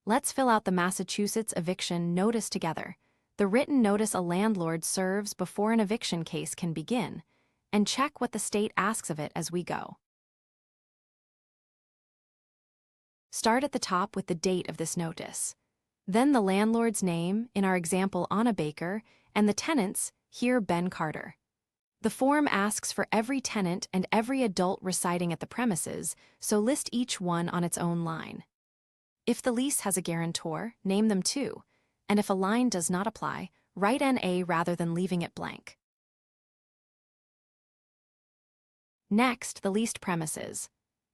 Let's fill out the Massachusetts Eviction Notice together, the written notice a landlord serves before an eviction case can begin, and check what the state asks of it as we go. Start at the top with the date of this notice. Then the landlord's name, in our example Anna Baker, and the tenant's, here Ben Carter. The form asks for every tenant and every adult residing at the premises, so list each one on its own line. If the lease has a guarantor, name them too, and if a line does not apply, write NA rather than leaving it blank. Next, the leased premises.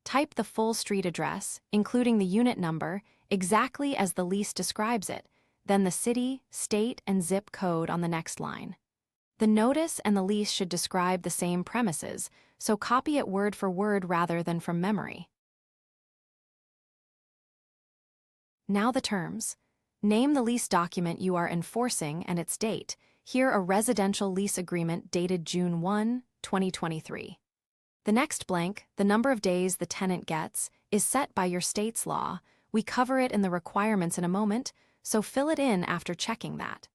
Type the full street address, including the unit number, exactly as the lease describes it, then the city, state, and zip code on the next line. The notice and the lease should describe the same premises, so copy it word for word rather than from memory. Now the terms. Name the lease document you are enforcing and its date, here a residential lease agreement dated June 1, 2023. The next blank, the number of days the tenant gets, is set by your state's law. We cover it in the requirements in a moment, so fill it in after checking that.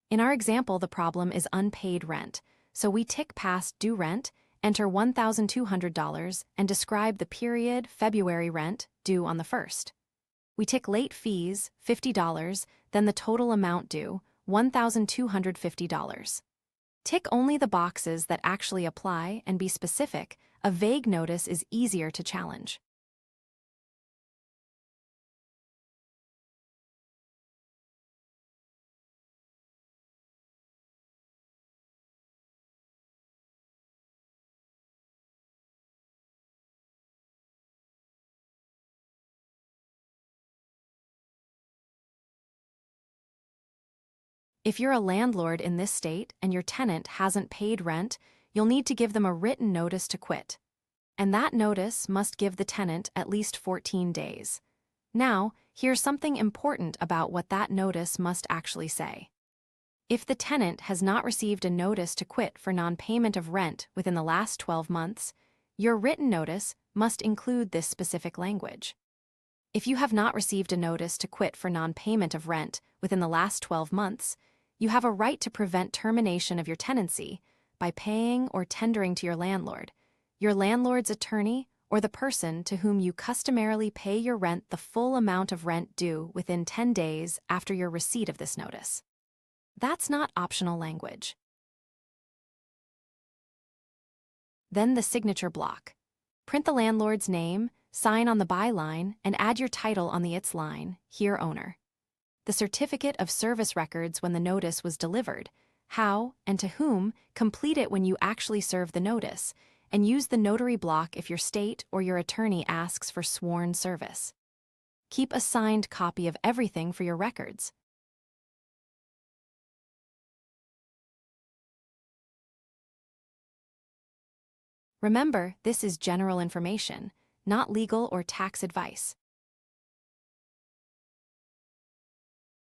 In our example, the problem is unpaid rent, so we tick past due rent, enter $1,200, and describe the period, February rent, due on the 1st. We tick late fees, $50, then the total amount due, $1,250. Tick only the boxes that actually apply and be specific. A vague notice is easier to challenge. If you're a landlord in this state and your tenant hasn't paid rent, you'll need to give them a written notice to quit. And that notice must give the tenant at least 14 days. Now, here's something important about what that notice must actually say. If the tenant has not received a notice to quit for non-payment of rent within the last 12 months, your written notice must include this specific language. If you have not received a notice to quit for non-payment of rent within the last 12 months, you have a right to prevent termination of your tenancy by paying or tendering to your landlord's attorney, or the person to whom you customarily pay your rent the full amount of rent due within 10 days after your receipt of this notice. That's not optional language. Then the signature block. Print the landlord's name, sign on the by line, and add your title on the its line, here owner. The certificate of service records when the notice was delivered, how and to whom, complete it when you actually serve the notice, and use the notary block if your state or your attorney asks for sworn service. Keep a signed copy of everything for your records. Remember, this is general information, not legal or tax advice.